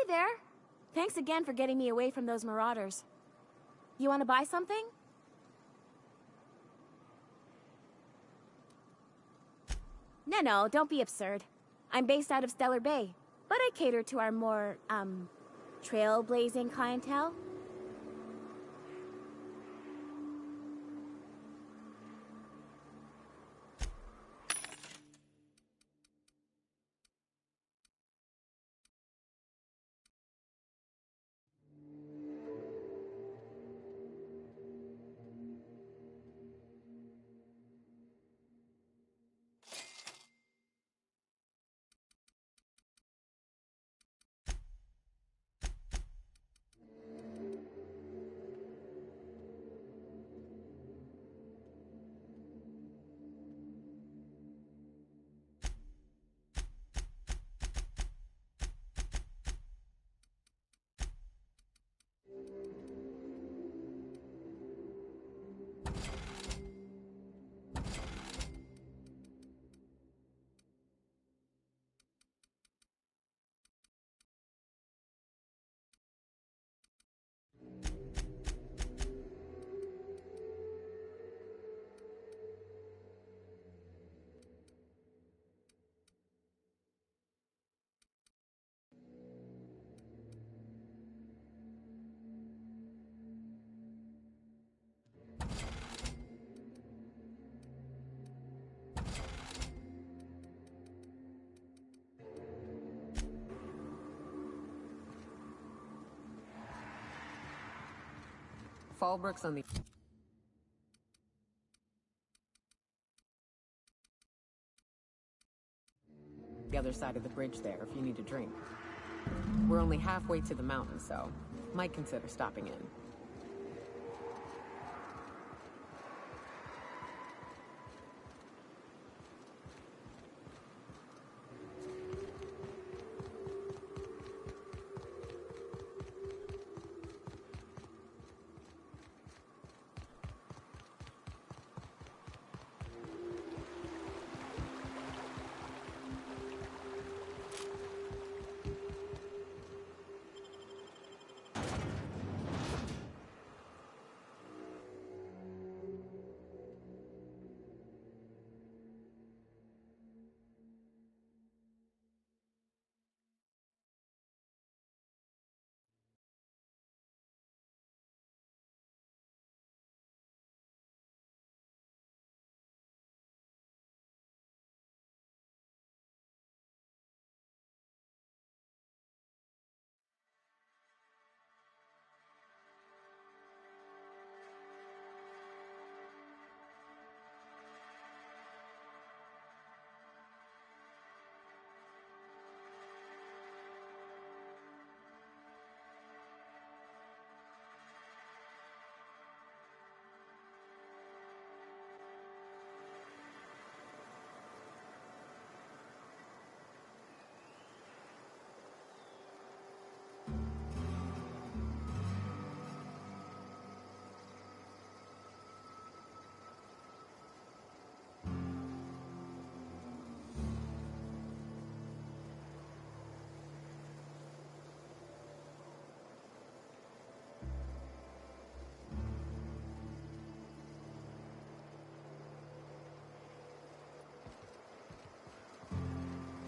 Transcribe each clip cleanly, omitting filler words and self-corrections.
there. Thanks again for getting me away from those marauders. You want to buy something? No, don't be absurd. I'm based out of Stellar Bay, but I cater to our more, trailblazing clientele. Fallbrook's on the other side of the bridge there if you need a drink. We're only halfway to the mountain, so might consider stopping in.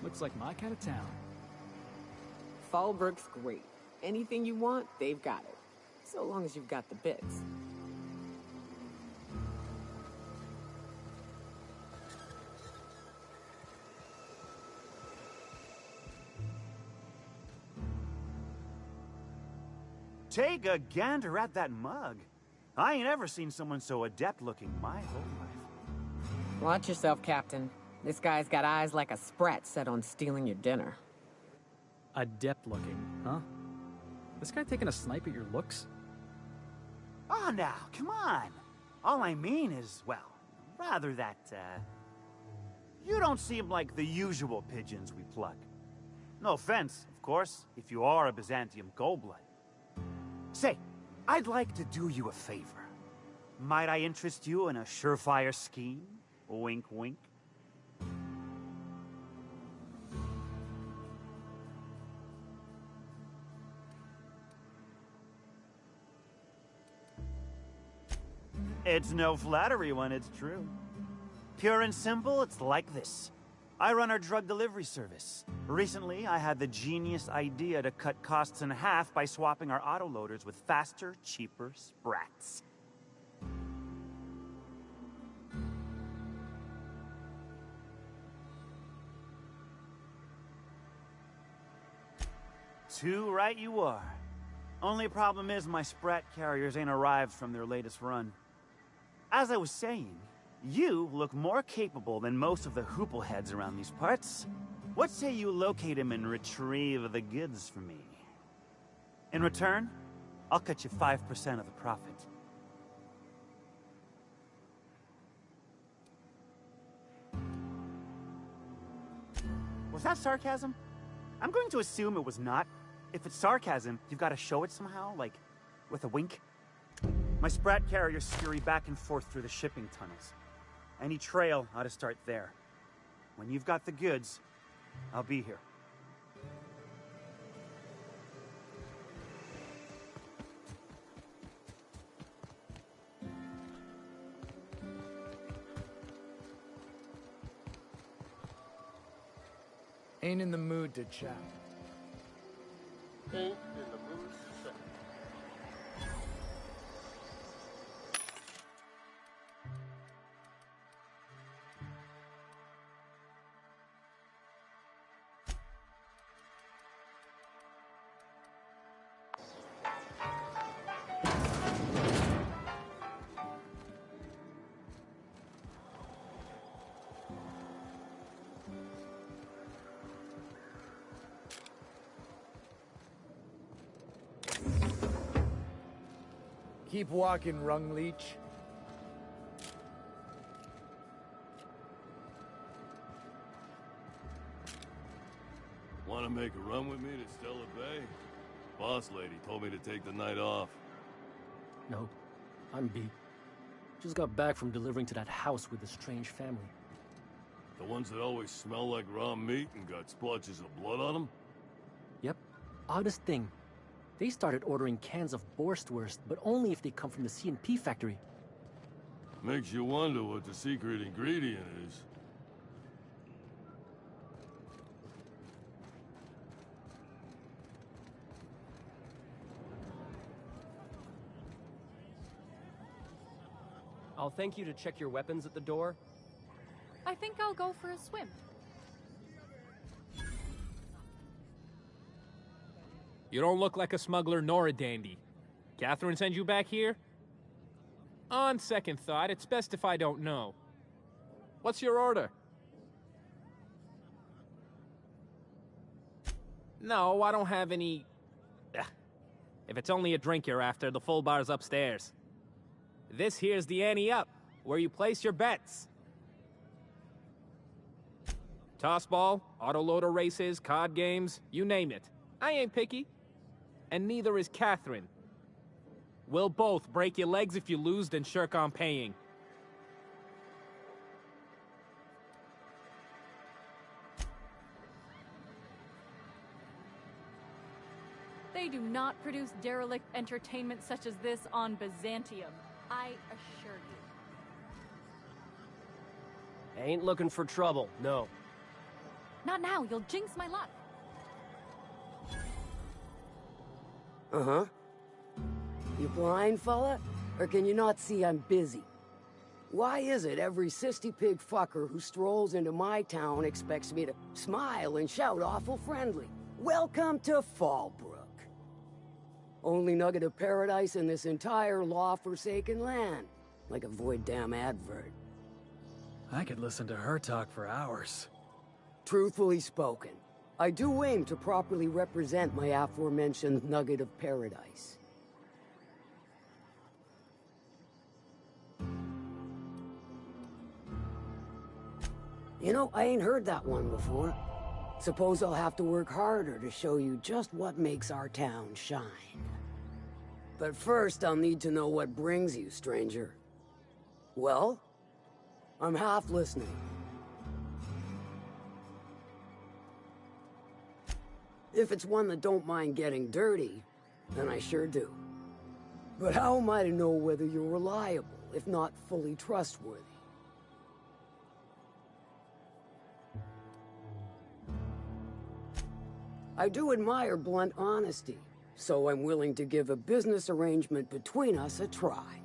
Looks like my kind of town. Fallbrook's great. Anything you want, they've got it. So long as you've got the bits. Take a gander at that mug. I ain't ever seen someone so adept looking my whole life. Watch yourself, Captain. This guy's got eyes like a sprat set on stealing your dinner. Adept looking, huh? This guy taking a snipe at your looks? Oh, now, come on. All I mean is, well, rather that, you don't seem like the usual pigeons we pluck. No offense, of course, if you are a Byzantium goldblood. Say, I'd like to do you a favor. Might I interest you in a surefire scheme? Wink, wink. It's no flattery when it's true. Pure and simple, it's like this. I run our drug delivery service. Recently, I had the genius idea to cut costs in half by swapping our autoloaders with faster, cheaper sprats. Too right you are. Only problem is my sprat carriers ain't arrived from their latest run. As I was saying, you look more capable than most of the hoople heads around these parts. What say you locate him and retrieve the goods for me? In return, I'll cut you 5% of the profit. Was that sarcasm? I'm going to assume it was not. If it's sarcasm, you've got to show it somehow, like with a wink. My sprat carriers scurry back and forth through the shipping tunnels. Any trail ought to start there. When you've got the goods, I'll be here. Ain't in the mood to chat. Ain't in the mood to chat. Keep walking, Rung Leech. Want to make a run with me to Stellar Bay? Boss lady told me to take the night off. No, I'm beat. Just got back from delivering to that house with a strange family. The ones that always smell like raw meat and got splotches of blood on them? Yep, oddest thing. They started ordering cans of Borstwurst, but only if they come from the C&P factory. Makes you wonder what the secret ingredient is. I'll thank you to check your weapons at the door. I think I'll go for a swim. You don't look like a smuggler nor a dandy. Catherine sent you back here? On second thought, it's best if I don't know. What's your order? No, I don't have any... Ugh. If it's only a drink you're after, the full bar's upstairs. This here's the ante up, where you place your bets. Tossball, autoloader races, card games, you name it. I ain't picky. And neither is Catherine. We'll both break your legs if you lose, then shirk on paying. They do not produce derelict entertainment such as this on Byzantium. I assure you. Ain't looking for trouble, no. Not now, you'll jinx my luck. Uh-huh. You blind, fella? Or can you not see I'm busy? Why is it every sissy pig fucker who strolls into my town expects me to smile and shout awful friendly? Welcome to Fallbrook. Only nugget of paradise in this entire law-forsaken land. Like a void damn advert. I could listen to her talk for hours. Truthfully spoken, I do aim to properly represent my aforementioned nugget of paradise. You know, I ain't heard that one before. Suppose I'll have to work harder to show you just what makes our town shine. But first, I'll need to know what brings you, stranger. Well, I'm half listening. If it's one that don't mind getting dirty, then I sure do. But how am I to know whether you're reliable? if not fully trustworthy. I do admire blunt honesty, so I'm willing to give a business arrangement between us a try.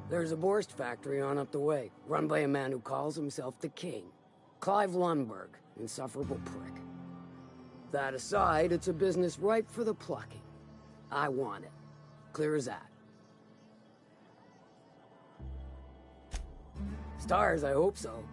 There's a Borst factory on up the way, run by a man who calls himself the King. Clive Lundberg, insufferable prick. That aside, it's a business ripe for the plucking. I want it. Clear as that. Stars, I hope so.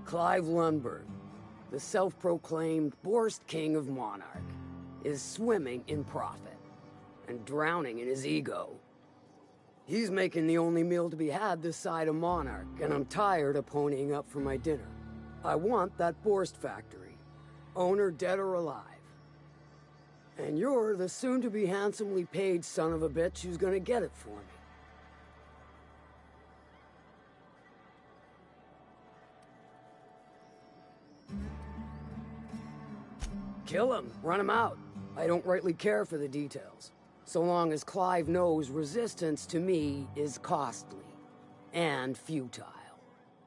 Clive Lundberg, the self-proclaimed Borst King of Monarch, is swimming in profit and drowning in his ego. He's making the only meal to be had this side of Monarch, and I'm tired of ponying up for my dinner. I want that Borst factory, owner dead or alive. And you're the soon-to-be handsomely paid son of a bitch who's gonna get it for me. Kill him, run him out. I don't rightly care for the details. So long as Clive knows resistance to me is costly and futile.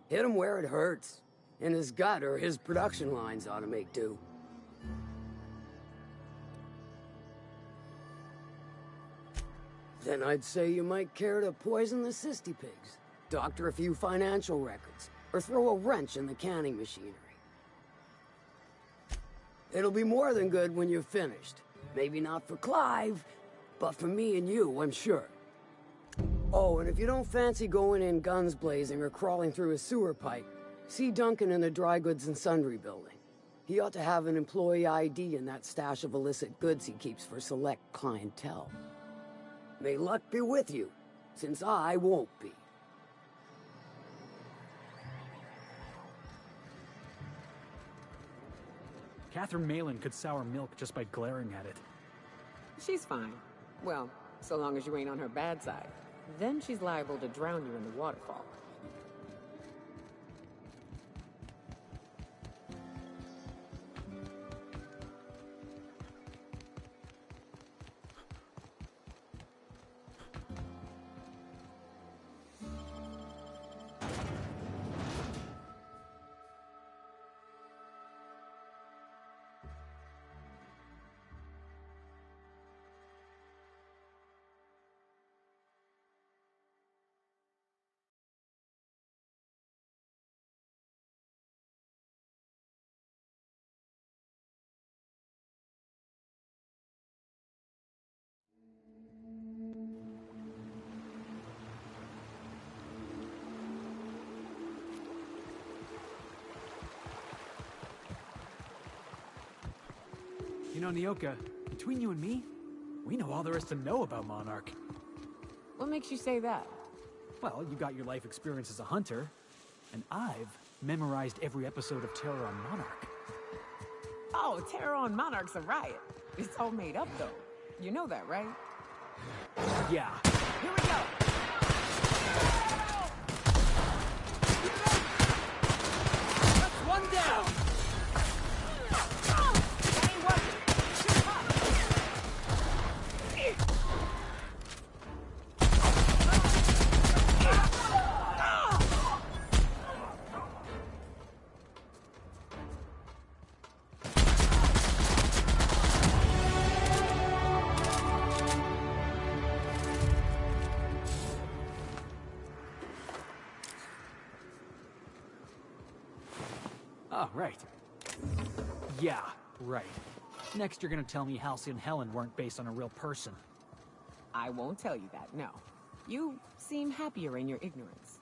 Hit him where it hurts. In his gut, or his production lines ought to make do. Then I'd say you might care to poison the cysty pigs, doctor a few financial records, or throw a wrench in the canning machinery. It'll be more than good when you've finished. Maybe not for Clive, but for me and you, I'm sure. Oh, and if you don't fancy going in guns blazing or crawling through a sewer pipe, see Duncan in the Dry Goods and Sundry building. He ought to have an employee ID in that stash of illicit goods he keeps for select clientele. May luck be with you, since I won't be. Catherine Malin could sour milk just by glaring at it. She's fine. Well, so long as you ain't on her bad side. Then she's liable to drown you in the waterfall. You know, Nyoka, between you and me, we know all there is to know about Monarch. What makes you say that? Well, you got your life experience as a hunter, and I've memorized every episode of Terror on Monarch. Oh, Terror on Monarch's a riot. It's all made up, though. You know that, right? Yeah. Here we go! That's one down! That ain't working! Oh, right. Yeah, right. Next you're gonna tell me Halsey and Helen weren't based on a real person. I won't tell you that, no. You seem happier in your ignorance.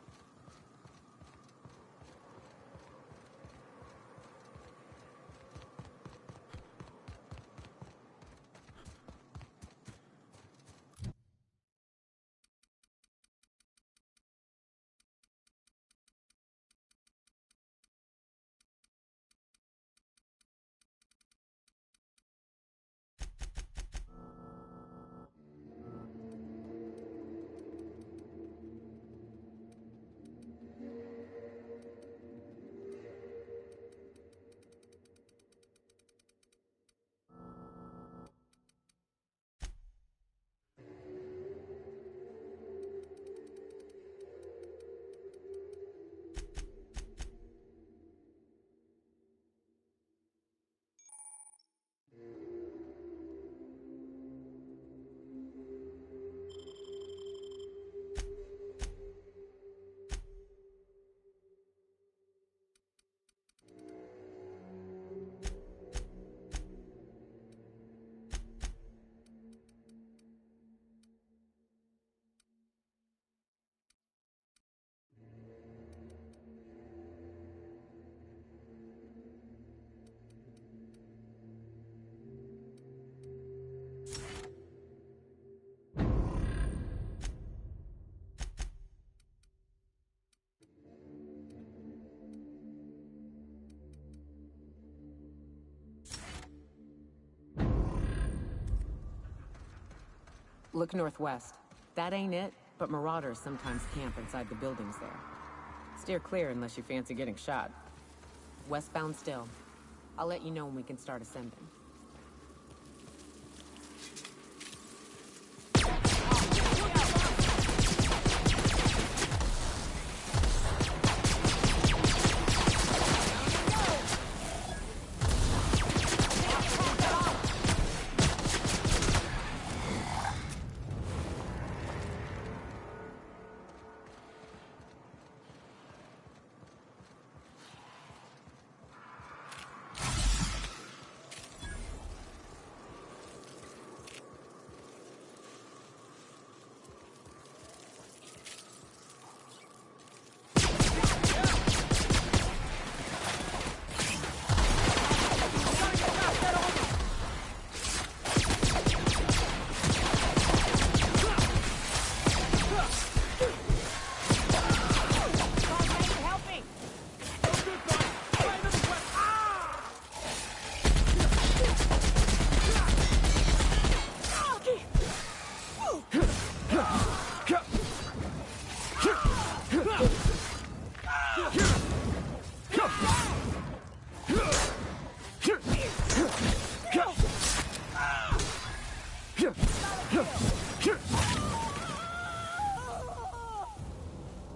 Look northwest. That ain't it, but marauders sometimes camp inside the buildings there. Steer clear unless you fancy getting shot. Westbound still. I'll let you know when we can start ascending.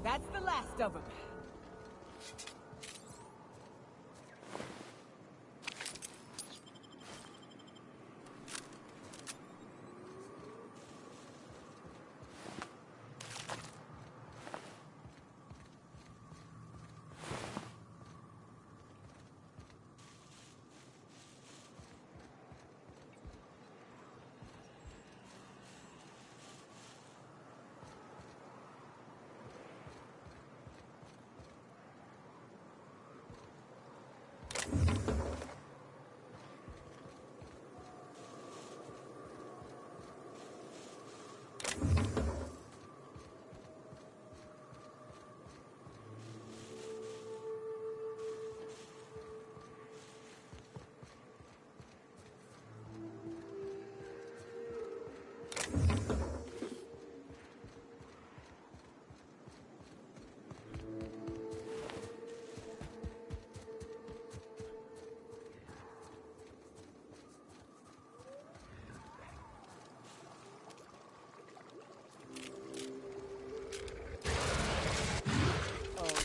That's the last of them.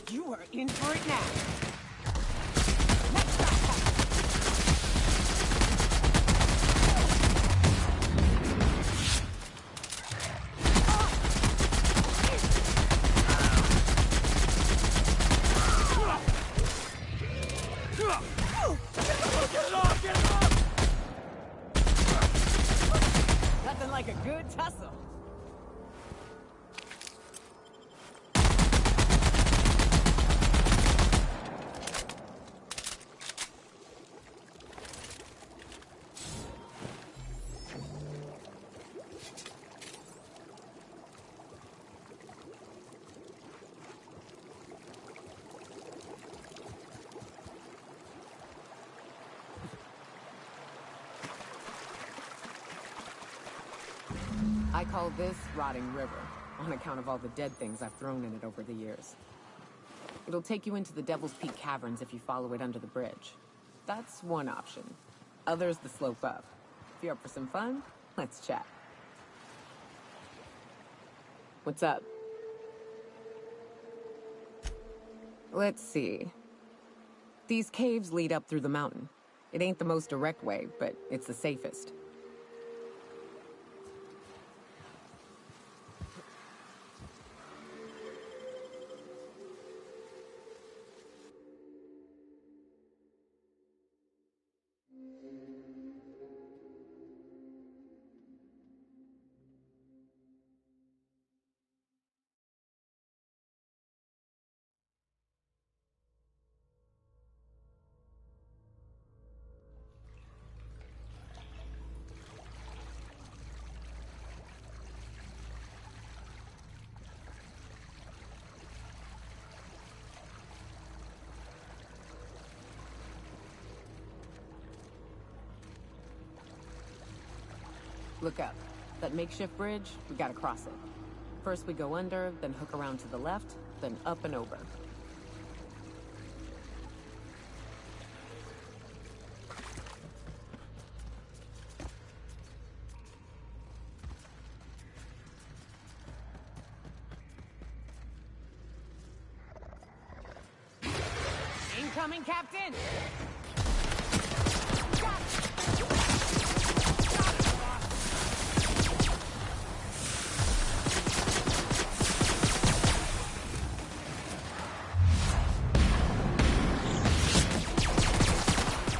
You are in for it now. Nothing like a good tussle. I call this Rotting River, on account of all the dead things I've thrown in it over the years. It'll take you into the Devil's Peak Caverns if you follow it under the bridge. That's one option. Other's the slope up. If you're up for some fun, let's chat. What's up? Let's see. These caves lead up through the mountain. It ain't the most direct way, but it's the safest. Look up. That makeshift bridge, we gotta cross it. First we go under, then hook around to the left, then up and over. Incoming, Captain! Got it! Got it, boss! Perfection!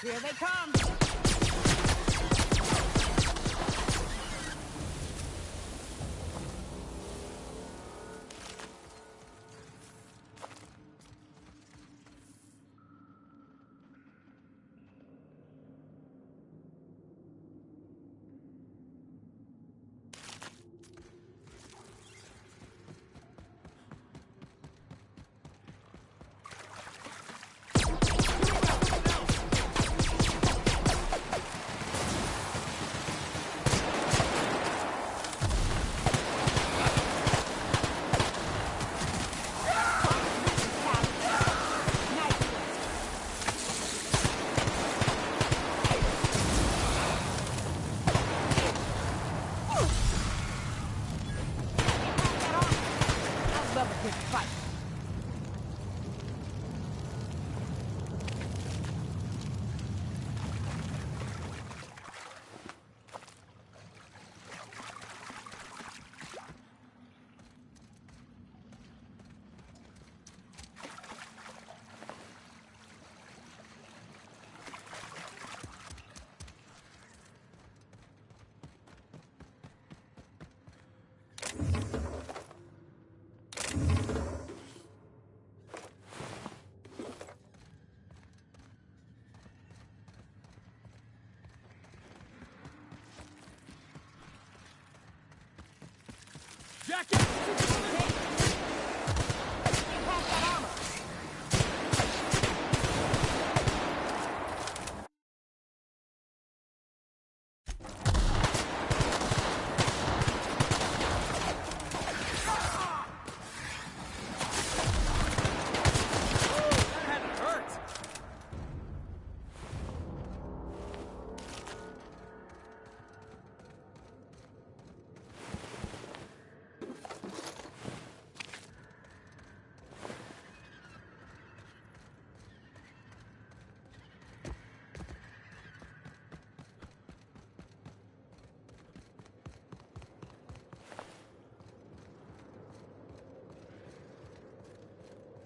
Here they come!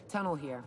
Tunnel here.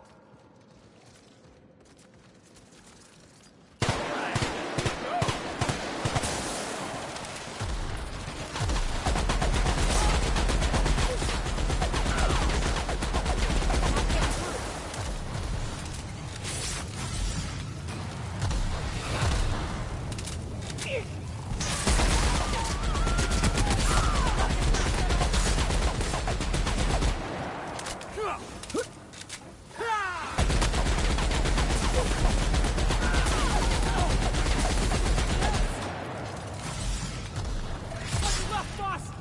Boss!